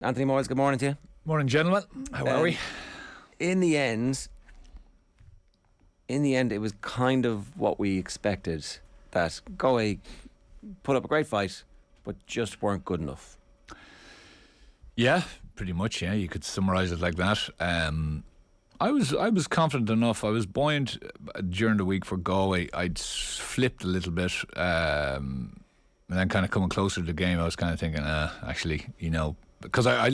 Anthony Moyles, good morning to you. Morning, gentlemen. How are we? In the end, it was kind of what we expected, that Galway put up a great fight, but just weren't good enough. Yeah, pretty much. Yeah, you could summarise it like that. I was confident enough. I was buoyant during the week for Galway. I'd flipped a little bit, and then kind of coming closer to the game, I was kind of thinking, actually, because I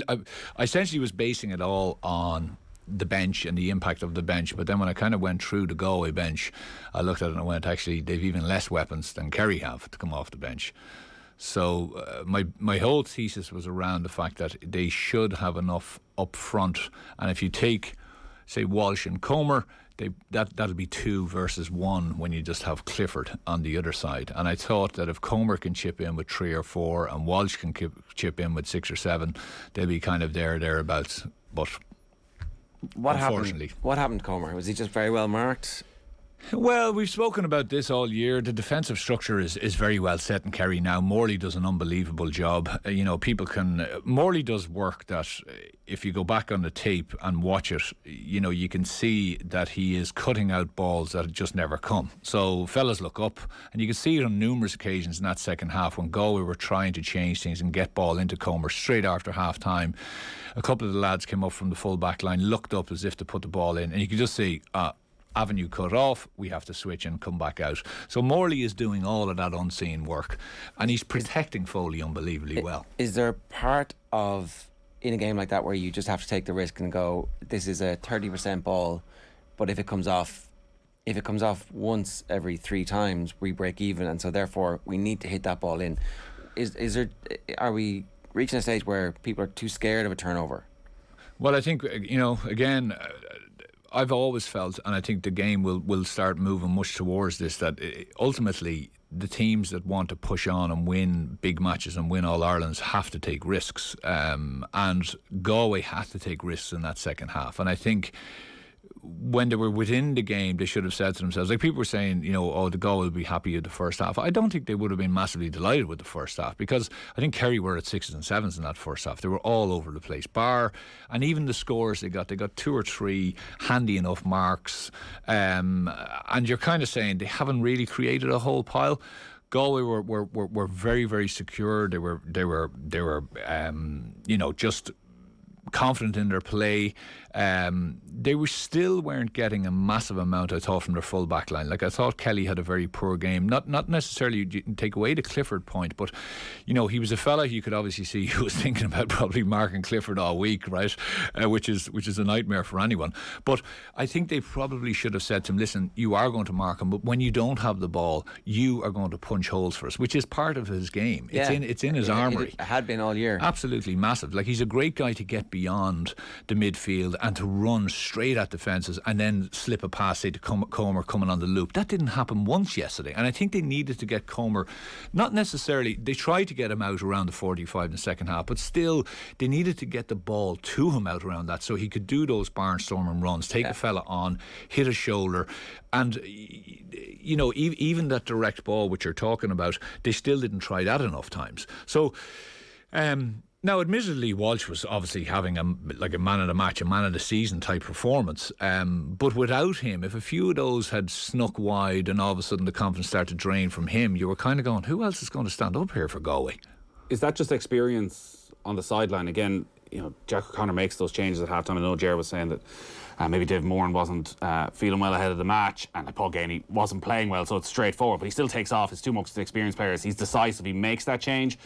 essentially was basing it all on the bench and the impact of the bench. But then when I kind of went through the Galway bench, I looked at it and I went, actually, they've even less weapons than Kerry have to come off the bench. So my whole thesis was around the fact that they should have enough up front. And if you take, say, Walsh and Comer, that'll be 2 versus 1 when you just have Clifford on the other side. And I thought that if Comer can chip in with 3 or 4 and Walsh can chip in with 6 or 7, they'll be kind of thereabouts. But unfortunately, what happened to Comer? Was he just very well marked? Well, we've spoken about this all year. The defensive structure is very well set in Kerry now. Morley does an unbelievable job. Morley does work that if you go back on the tape and watch it, you can see that he is cutting out balls that just never come. So fellas look up, and you can see it on numerous occasions in that second half when Galway were trying to change things and get ball into Comer straight after half time. A couple of the lads came up from the full back line, looked up as if to put the ball in, and you could just see avenue cut off, we have to switch and come back out. So Morley is doing all of that unseen work, and he's protecting Foley unbelievably well. Is there a part of, in a game like that, where you just have to take the risk and go, this is a 30% ball, but if it comes off once every 3 times, we break even, and so therefore we need to hit that ball in? Are we reaching a stage where people are too scared of a turnover? Well, I think, again, I've always felt, and I think the game will start moving much towards this, that ultimately the teams that want to push on and win big matches and win All-Irelands have to take risks, and Galway had to take risks in that second half. And I think when they were within the game, they should have said to themselves, like people were saying, the Galway will be happy with the first half. I don't think they would have been massively delighted with the first half, because I think Kerry were at 6s and 7s in that first half. They were all over the place. And even the scores they got 2 or 3 handy enough marks, and you're kind of saying they haven't really created a whole pile. Galway were very, very secure. They were just confident in their play. They still weren't getting a massive amount, I thought, from their full back line. Like, I thought Kelly had a very poor game. Not necessarily, you can take away the Clifford point, but he was a fella you could obviously see who was thinking about probably marking Clifford all week, right? Which is a nightmare for anyone. But I think they probably should have said to him, listen, you are going to mark him, but when you don't have the ball, you are going to punch holes for us, which is part of his game. It's in his armoury. It had been all year. Absolutely massive. Like, he's a great guy to get beyond the midfield and to run straight at defences and then slip a pass, say, to Comer coming on the loop. That didn't happen once yesterday, and I think they needed to get Comer, not necessarily, they tried to get him out around the 45 in the second half, but still they needed to get the ball to him out around that so he could do those barnstorming runs, take a fella on, hit a shoulder, and even that direct ball which you're talking about, they still didn't try that enough times. So now, admittedly, Walsh was obviously having a man of the match, a man of the season type performance. But without him, if a few of those had snuck wide and all of a sudden the confidence started to drain from him, you were kind of going, who else is going to stand up here for Galway? Is that just experience on the sideline? Again, Jack O'Connor makes those changes at halftime. I know Ger was saying that maybe Dave Moran wasn't feeling well ahead of the match, and Paul Gainey wasn't playing well, so it's straightforward. But he still takes off his 2 most experienced players. He's decisive. He makes that change.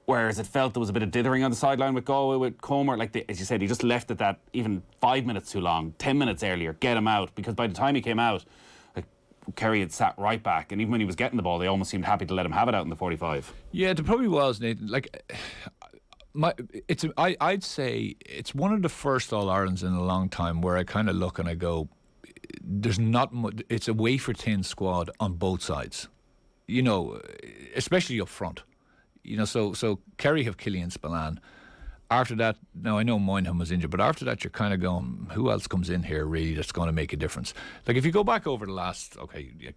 Whereas it felt there was a bit of dithering on the sideline with Galway, with Comer. As you said, he just left it that even 5 minutes too long, 10 minutes earlier, get him out. Because by the time he came out, Kerry had sat right back. And even when he was getting the ball, they almost seemed happy to let him have it out in the 45. Yeah, there probably was, Nathan. I'd say it's one of the first All-Irelands in a long time where I kind of look and I go, there's not much, it's a wafer-thin squad on both sides. Especially up front. So Kerry have Killian Spillane, after that, now I know Moynihan was injured, but after that you're kind of going, who else comes in here really that's going to make a difference? Like if you go back over the last,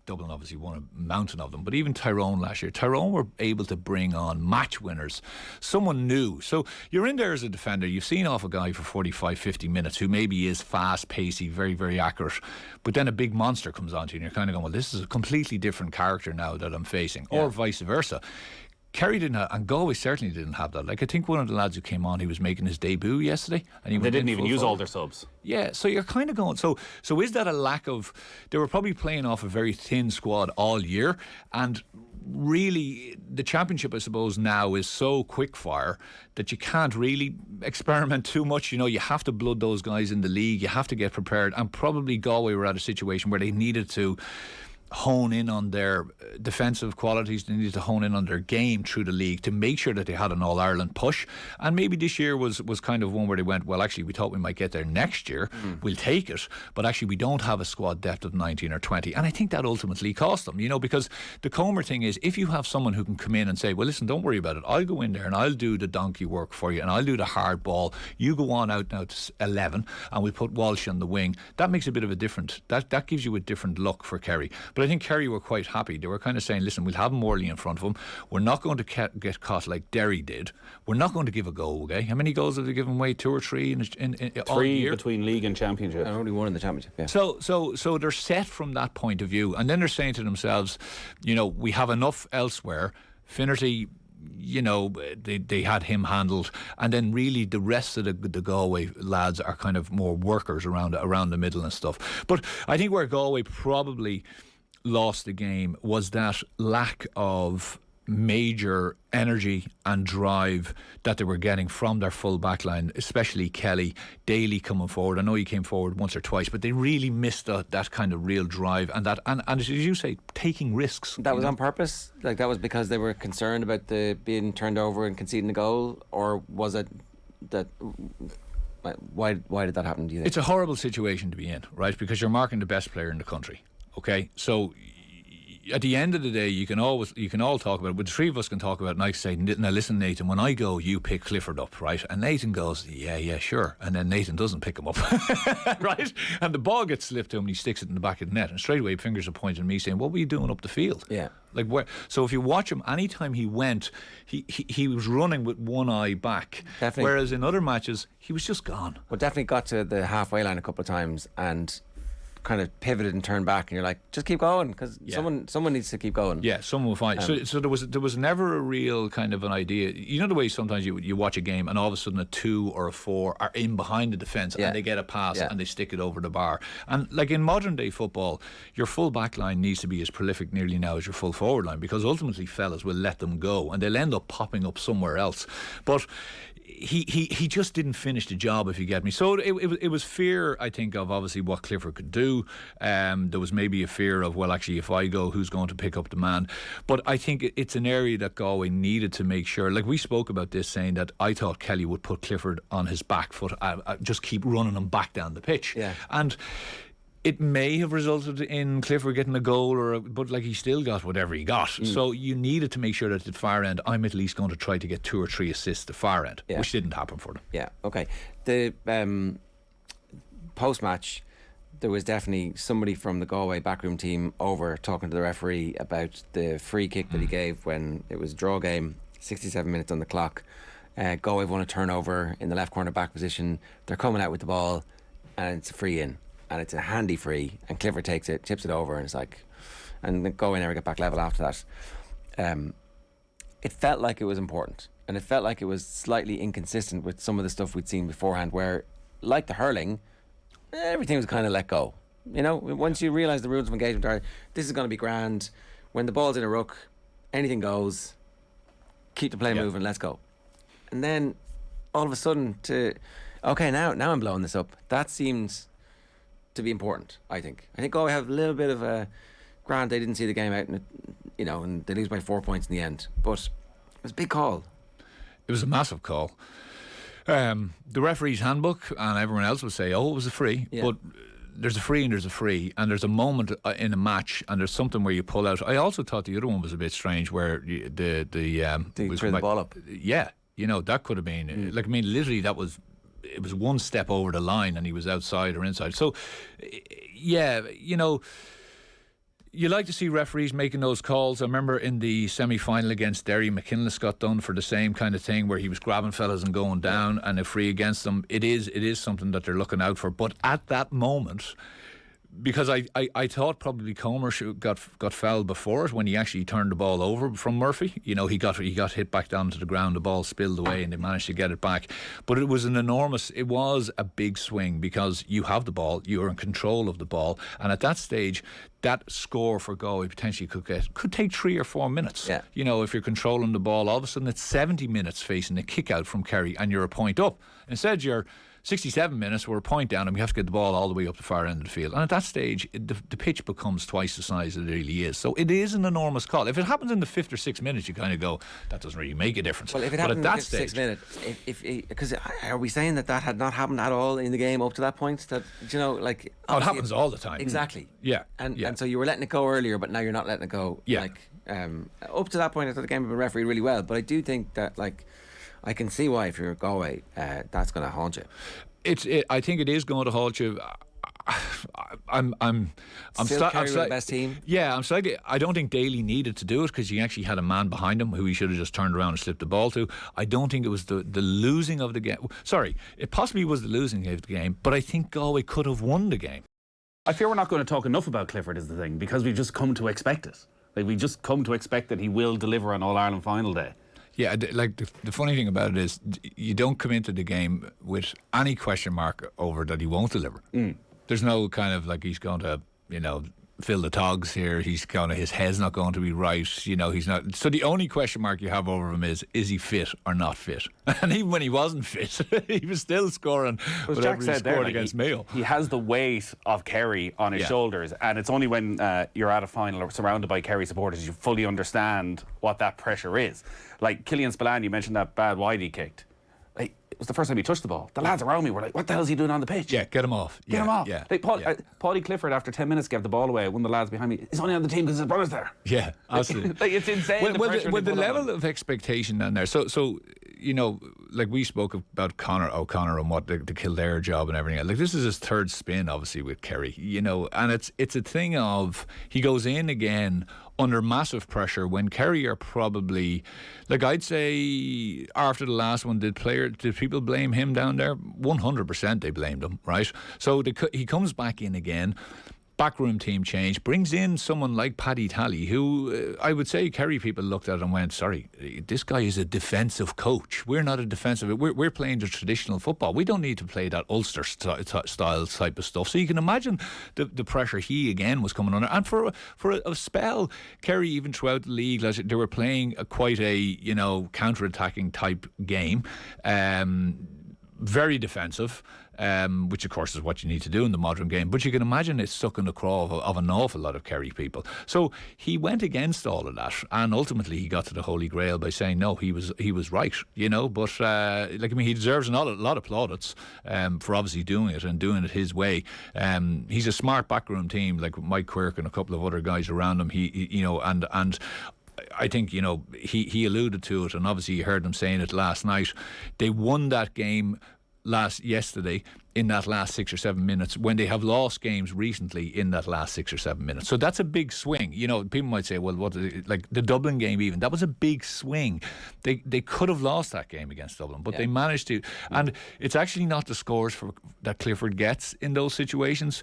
Dublin obviously won a mountain of them, but even Tyrone last year, Tyrone were able to bring on match winners, someone new. So you're in there as a defender, you've seen off a guy for 45, 50 minutes who maybe is fast, pacey, very, very accurate, but then a big monster comes onto you and you're kind of going, well, this is a completely different character now that I'm facing, or vice versa. Kerry didn't have, and Galway certainly didn't have that. Like I think one of the lads who came on, he was making his debut yesterday, and they didn't even use all their subs. Yeah, so you're kind of going. So is that a lack of? They were probably playing off a very thin squad all year, and really the championship, I suppose, now is so quick fire that you can't really experiment too much. You know, you have to blood those guys in the league. You have to get prepared, and probably Galway were at a situation where they needed to hone in on their defensive qualities. They needed to hone in on their game through the league to make sure that they had an All-Ireland push. And maybe this year was kind of one where they went, well, actually we thought we might get there next year, we'll take it, but actually we don't have a squad depth of 19 or 20. And I think that ultimately cost them, you know, because the Comer thing is, if you have someone who can come in and say, well listen, don't worry about it, I'll go in there and I'll do the donkey work for you and I'll do the hard ball, you go on out now to 11 and we put Walsh on the wing, that makes a bit of a different, that gives you a different look for Kerry. But I think Kerry were quite happy. They were kind of saying, listen, we'll have Morley in front of him. We're not going to get caught like Derry did. We're not going to give a goal away. How many goals have they given away? 2 or 3 in all year? Between league and championship. And only 1 in the championship, yeah. So they're set from that point of view. And then they're saying to themselves, you know, we have enough elsewhere. Finnerty, you know, they had him handled, and then really the rest of the Galway lads are kind of more workers around the middle and stuff. But I think where Galway probably lost the game was that lack of major energy and drive that they were getting from their full back line, especially Kelly, Daly coming forward. I know he came forward once or twice, but they really missed that kind of real drive and as you say, taking risks. That was on purpose? Like that was because they were concerned about the being turned over and conceding the goal, or was it that? Why did that happen, do you think? It's a horrible situation to be in, right? Because you're marking the best player in the country. Okay, so at the end of the day, you can all talk about it, but the three of us can talk about it, and I say, now listen Nathan, when I go you pick Clifford up, right? And Nathan goes, yeah sure, and then Nathan doesn't pick him up right, and the ball gets slipped to him and he sticks it in the back of the net, and straight away fingers are pointing at me saying, what were you doing up the field? Yeah. Like where? So if you watch him, anytime he went, he was running with one eye back. Definitely. Whereas in other matches he was just gone. Well, definitely got to the halfway line a couple of times and kind of pivoted and turned back, and you're like, just keep going, because someone needs to keep going. Yeah, someone will find. So there was never a real kind of an idea. You know the way sometimes you watch a game and all of a sudden a 2 or a 4 are in behind the defence and they get a pass and they stick it over the bar. And like in modern day football, your full back line needs to be as prolific nearly now as your full forward line, because ultimately fellas will let them go and they'll end up popping up somewhere else. But he just didn't finish the job, if you get me. So it was fear, I think, of obviously what Clifford could do. There was maybe a fear of, well, actually, if I go, who's going to pick up the man? But I think it's an area that Galway needed to make sure. Like we spoke about this, saying that I thought Kelly would put Clifford on his back foot, just keep running him back down the pitch. Yeah. And it may have resulted in Clifford getting a goal, but like he still got whatever he got. So you needed to make sure that at the far end, I'm at least going to try to get 2 or 3 assists at the far end, which didn't happen for them. Yeah, okay. The post-match, there was definitely somebody from the Galway backroom team over talking to the referee about the free kick that he gave when it was a draw game, 67 minutes on the clock. Galway won a turnover in the left corner back position. They're coming out with the ball and it's a free in. And it's a handy free, and Clifford takes it, tips it over, and it's like, and then Galway never get back level after that. It felt like it was important, and it felt like it was slightly inconsistent with some of the stuff we'd seen beforehand, where, like the hurling, everything was kind of let go. You know, once you realise the rules of engagement are, this is going to be grand. When the ball's in a ruck, anything goes. Keep the play moving, let's go. And then all of a sudden, now I'm blowing this up. That seems to be important, I think. I think Galway have a little bit of a grand. They didn't see the game out, and they lose by 4 points in the end. But it was a big call. It was a massive call. The referee's handbook and everyone else would say, "Oh, it was a free," but there's a free and there's a free, and there's a moment in a match, and there's something where you pull out. I also thought the other one was a bit strange, where they threw the ball up. Yeah. You know, that could have been like, I mean, literally it was one step over the line and he was outside or inside. So, yeah, you know, you like to see referees making those calls. I remember in the semi-final against Derry, McKinless got done for the same kind of thing where he was grabbing fellas and going down, and a free against them. It is something that they're looking out for. But at that moment, because I thought probably Comer got fouled before it when he actually turned the ball over from Murphy. You know, he got hit back down to the ground, the ball spilled away and they managed to get it back. But it was a big swing because you have the ball, you're in control of the ball, and at that stage that score for Galway potentially could take 3 or 4 minutes. Yeah. You know, if you're controlling the ball, all of a sudden it's 70 minutes facing a kick out from Kerry and you're a point up. Instead you're 67 minutes, we're a point down and we have to get the ball all the way up the far end of the field. And at that stage, the pitch becomes twice the size it really is. So it is an enormous call. If it happens in the 5th or 6th minute, you kind of go, that doesn't really make a difference. Well, if it happened in the 5th or 6th minute, because are we saying that had not happened at all in the game up to that point? That, you know, like... Oh, it happens all the time. Exactly. Yeah. And so you were letting it go earlier, but now you're not letting it go. Yeah. Like, up to that point, I thought the game had been refereed really well. But I do think that, like, I can see why if you're Galway, that's going to haunt you. I think it is going to haunt you. I'm Still Kerry the best team. Yeah, I'm slightly. I don't think Daly needed to do it because he actually had a man behind him who he should have just turned around and slipped the ball to. I don't think it was the losing of the game. Sorry, it possibly was the losing of the game, but I think Galway could have won the game. I fear we're not going to talk enough about Clifford is the thing, because we've just come to expect it. Like, we just come to expect that he will deliver on All-Ireland final day. Yeah, like the funny thing about it is you don't come into the game with any question mark over that he won't deliver. There's no kind of like he's going to, you know, fill the togs here. His head's not going to be right. You know, he's not. So the only question mark you have over him is he fit or not fit? And even when he wasn't fit, he was still scoring whatever he scored against Mayo. He has the weight of Kerry on his shoulders, and it's only when you're at a final or surrounded by Kerry supporters you fully understand what that pressure is. Like Killian Spillane, you mentioned that bad wide he kicked. Like, it was the first time he touched the ball. The lads around me were like, what the hell is he doing on the pitch? Yeah, get him off. Get him off. Yeah, like Paulie Clifford, after 10 minutes, gave the ball away. One of the lads behind me, he's only on the team because his brother's there. Yeah, absolutely. Like, it's insane. With the level of expectation down there. So you know, like we spoke about Conor O'Connor and what the Kildare job and everything. Like, this is his third spin, obviously, with Kerry. You know, and it's a thing of he goes in again under massive pressure when Kerry are probably, like, I'd say after the last one, did people blame him down there? 100% they blamed him, right? So he comes back in again. Backroom team change, brings in someone like Paddy Talley, who I would say Kerry people looked at and went, sorry, this guy is a defensive coach. We're not a defensive. We're playing the traditional football. We don't need to play that Ulster style type of stuff. So you can imagine the pressure he again was coming under. And for a spell, Kerry, even throughout the league, they were playing quite a, you know, counter-attacking type game. Very defensive, which of course is what you need to do in the modern game. But you can imagine it's stuck in the craw of an awful lot of Kerry people. So he went against all of that, and ultimately he got to the Holy Grail by saying no, he was right, you know. But he deserves a lot of plaudits for obviously doing it and doing it his way. He's a smart backroom team, like Mike Quirk and a couple of other guys around him. He you know, and I think, you know, he alluded to it, and obviously you heard them saying it last night. They won that game yesterday in that last 6 or 7 minutes, when they have lost games recently in that last 6 or 7 minutes. So that's a big swing. You know, people might say, well, what is it? Like the Dublin game, even that was a big swing. They could have lost that game against Dublin, but they managed to. And it's actually not the scores that Clifford gets in those situations.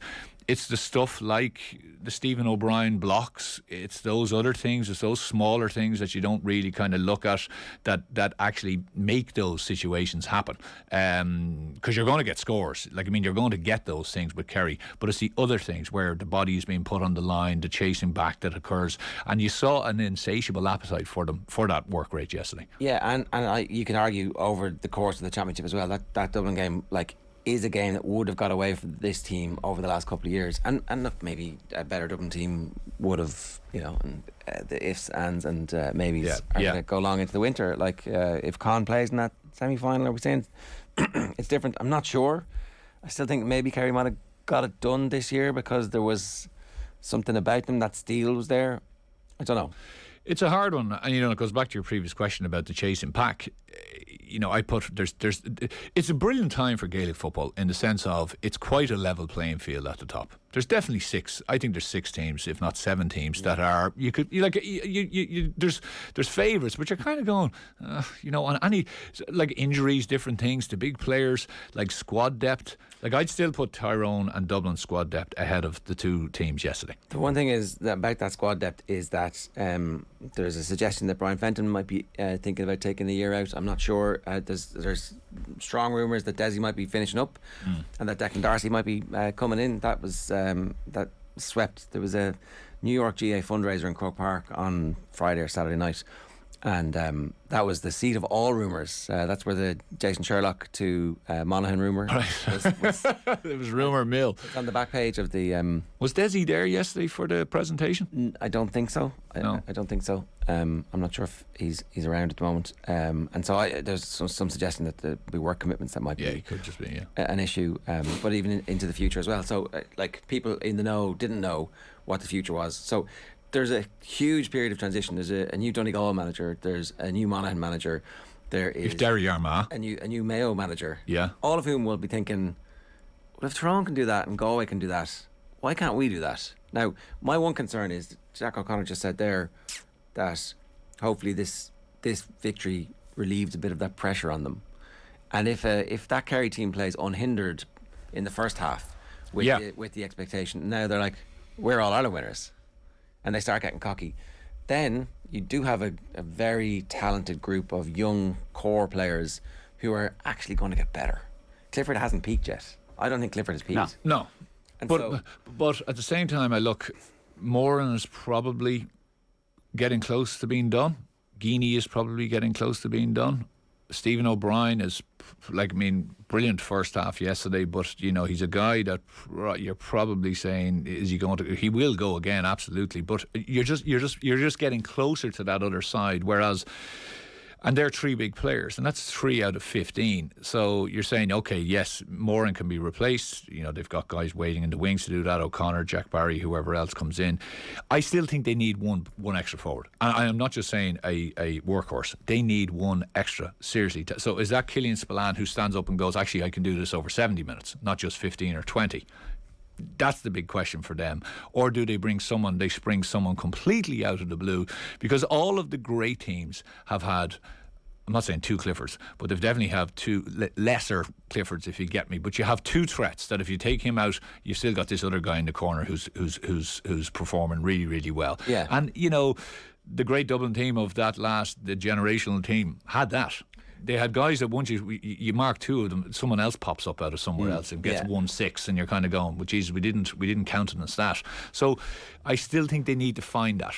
It's the stuff like the Stephen O'Brien blocks. It's those other things. It's those smaller things that you don't really kind of look at that actually make those situations happen. Because you're going to get scores. Like, I mean, you're going to get those things with Kerry. But it's the other things where the body is being put on the line, the chasing back that occurs. And you saw an insatiable appetite for them for that work rate yesterday. Yeah, and you can argue over the course of the championship as well. That Dublin game, like, is a game that would have got away from this team over the last couple of years, and look, maybe a better Dublin team would have, you know, and the ifs, ands, and maybes are going to go long into the winter. Like, if Con plays in that semi-final, are we saying it's different? I'm not sure. I still think maybe Kerry might have got it done this year because there was something about them. That steel was there. I don't know. It's a hard one, and it goes back to your previous question about the chasing pack. I put it's a brilliant time for Gaelic football in the sense of it's quite a level playing field at the top. There's definitely six. I think there's 6 teams, if not 7 teams, that are there's favourites, but you're kind of going, on any injuries, different things to big players, like squad depth. I'd still put Tyrone and Dublin squad depth ahead of the 2 teams yesterday. The one thing is that about that squad depth is that there's a suggestion that Brian Fenton might be thinking about taking the year out. I'm not sure. There's strong rumours that Desi might be finishing up, and that Declan Darcy might be coming in. That was that swept. There was a New York GA fundraiser in Croke Park on Friday or Saturday night, and that was the seat of all rumours. That's where the Jason Sherlock to Monaghan rumour was It was rumour mill. It's on the back page of the Was Desi there yesterday for the presentation? I don't think so. No. I don't think so. I'm not sure if he's around at the moment. And so there's some suggestion that there be work commitments that might be He could just be an issue, but even into the future as well. So people in the know didn't know what the future was. So there's a huge period of transition. There's a new Donegal manager. There's a new Monaghan manager. There is Derry Armagh. a new Mayo manager. Yeah. All of whom will be thinking, well, if Tyrone can do that and Galway can do that, why can't we do that? Now, my one concern is Jack O'Connor just said there that hopefully this victory relieves a bit of that pressure on them. And if that Kerry team plays unhindered in the first half with the expectation, now they're like, we're all Ireland winners, and they start getting cocky, then you do have a very talented group of young core players who are actually going to get better. Clifford hasn't peaked yet. I don't think Clifford has peaked. No. And But at the same time, I look, Moran is probably getting close to being done. Geeney is probably getting close to being done. Stephen O'Brien is brilliant first half yesterday, but he's a guy that you're probably saying, is he going to? He will go again, absolutely. But you're just getting closer to that other side. Whereas, and they're 3 big players, and that's 3 out of 15. So you're saying, okay, yes, Moran can be replaced. They've got guys waiting in the wings to do that. O'Connor, Jack Barry, whoever else comes in. I still think they need one extra forward. And I am not just saying a workhorse. They need one extra, seriously. So is that Killian Spillane who stands up and goes, actually, I can do this over 70 minutes, not just 15 or 20? That's the big question for them. Or do they spring someone completely out of the blue? Because all of the great teams have had, I'm not saying 2 Cliffords, but they've definitely have 2 lesser Cliffords, if you get me. But you have 2 threats that if you take him out, you've still got this other guy in the corner who's performing really, really well. Yeah. And the great Dublin team of the generational team had that. They had guys that once you mark 2 of them, someone else pops up out of somewhere else and gets 1-6, and you're kind of going, well, geez, we didn't count on a stat. So I still think they need to find that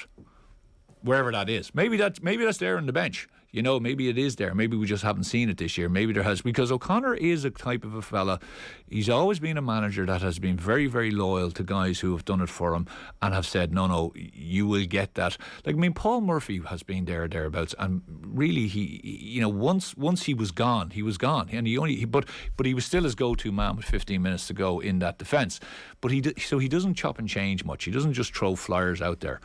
wherever that is. Maybe that's there on the bench. Maybe it is there. Maybe we just haven't seen it this year. Maybe there has, because O'Connor is a type of a fella. He's always been a manager that has been very, very loyal to guys who have done it for him and have said, no, you will get that. Paul Murphy has been thereabouts, and really, he, once he was gone, and but he was still his go-to man with 15 minutes to go in that defence. But he doesn't chop and change much. He doesn't just throw flyers out there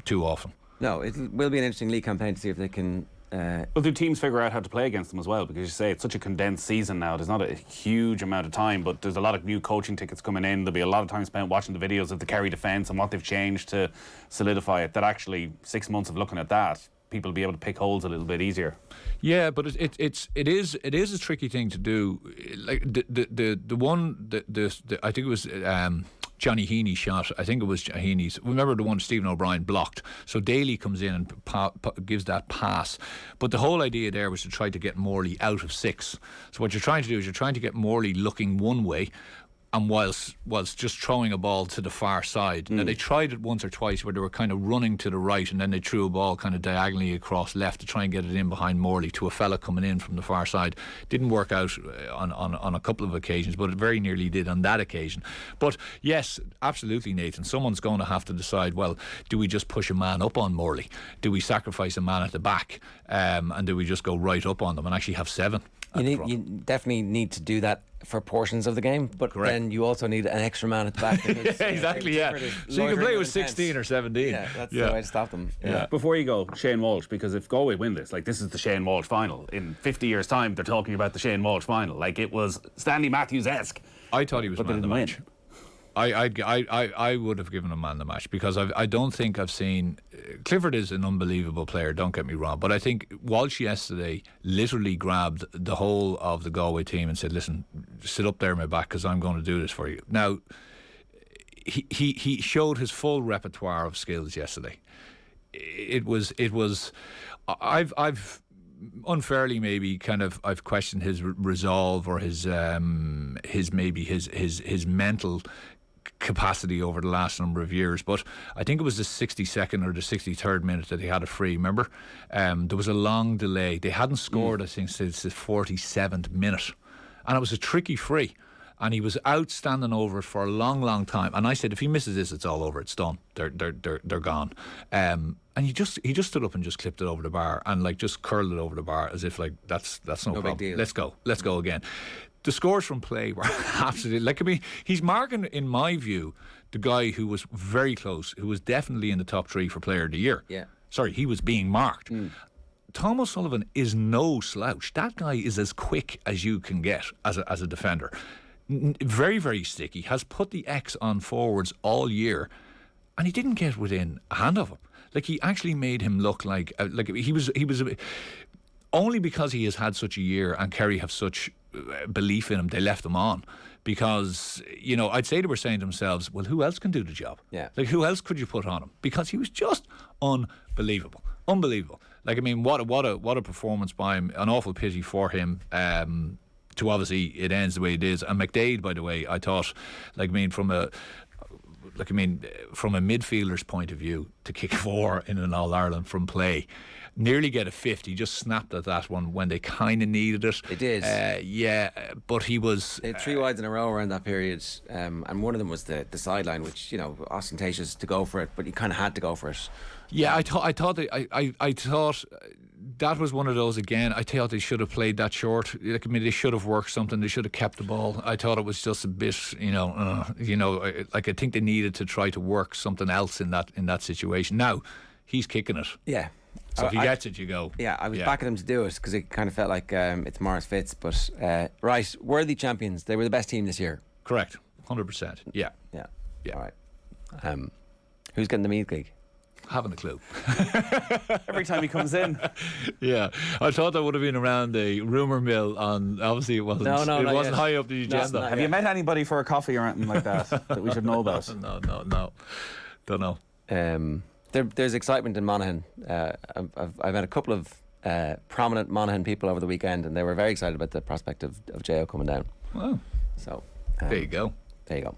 too often. No, it will be an interesting league campaign to see if they can. Well, do teams figure out how to play against them as well? Because you say it's such a condensed season now. There's not a huge amount of time, but there's a lot of new coaching tickets coming in. There'll be a lot of time spent watching the videos of the Kerry defence and what they've changed to solidify it. That actually 6 months of looking at that, people will be able to pick holes a little bit easier. Yeah, but it is a tricky thing to do. Like the one I think it was Johnny Heaney's shot. I think it was Heaney's. Remember the one Stephen O'Brien blocked. So Daly comes in and gives that pass. But the whole idea there was to try to get Morley out of 6. So what you're trying to do is you're trying to get Morley looking one way, and whilst just throwing a ball to the far side. Now they tried it once or twice where they were kind of running to the right, and then they threw a ball kind of diagonally across left to try and get it in behind Morley to a fella coming in from the far side. Didn't work out on a couple of occasions, but it very nearly did on that occasion. But yes, absolutely, Nathan, someone's going to have to decide, well, do we just push a man up on Morley? Do we sacrifice a man at the back, and do we just go right up on them and actually have 7? You definitely need to do that for portions of the game, but then you also need an extra man at the back. Exactly, yeah. So you can play with 16 or 17. Yeah, that's the way to stop them. Yeah. Before you go, Shane Walsh, because if Galway win this, like, this is the Shane Walsh final. In 50 years' time, they're talking about the Shane Walsh final. Like, it was Stanley Matthews-esque. I thought he was man of the match. I would have given him man the match, because I don't think I've seen. Clifford is an unbelievable player, don't get me wrong, but I think Walsh yesterday literally grabbed the whole of the Galway team and said, listen, sit up there in my back because I'm going to do this for you. Now, he showed his full repertoire of skills yesterday. It was I've unfairly maybe I've questioned his resolve or his mental capacity over the last number of years, but I think it was the 62nd or the 63rd minute that he had a free. Remember, there was a long delay. They hadn't scored, I think, since the 47th minute, and it was a tricky free, and he was outstanding over it for a long time. And I said, if he misses this, it's all over. It's done. They're gone. And he just stood up and just clipped it over the bar and like just curled it over the bar as if like that's no problem. Big deal. Let's go again. The scores from play were absolutely, like, I mean, he's marking, in my view, the guy who was very close, who was definitely in the top 3 for Player of the Year. Yeah. Sorry, he was being marked. Thomas Sullivan is no slouch. That guy is as quick as you can get as a defender. Very, very sticky. Has put the X on forwards all year, and he didn't get within a hand of him. Like, he actually made him look like he was only because he has had such a year and Kerry have such belief in him, they left him on, because, you know, I'd say they were saying to themselves, well, who else can do the job? Yeah. Like, who else could you put on him? Because he was just unbelievable. Like, I mean, what a performance by him. An awful pity for him. To obviously it ends the way it is. And McDade, by the way, I thought, from a midfielder's point of view, to kick 4 in an All-Ireland from play, nearly get a 50, just snapped at that one when they kind of needed it. They did. But he was... They had 3 wides in a row around that period, and one of them was the sideline, which, you know, ostentatious to go for it, but you kind of had to go for it. Yeah, I thought that was one of those again. I thought they should have played that short. Like, I mean, they should have worked something. They should have kept the ball. I thought it was just a bit, like, I think they needed to try to work something else in that situation. Now he's kicking it. Yeah. So if he gets it, you go. Yeah, I was backing him to do it because it kind of felt like it's Morris Fitz. But right, worthy champions. They were the best team this year. Correct, 100%. Yeah. All right. Who's getting the Meath gig? Haven't a clue. Every time he comes in. Yeah, I thought that would have been around the rumour mill. On obviously it wasn't. No, it wasn't high up the agenda. Have you met anybody for a coffee or anything like that that we should know about? No. Don't know. There's excitement in Monaghan. I've met a couple of prominent Monaghan people over the weekend, and they were very excited about the prospect of Jo coming down. Wow. So there you go.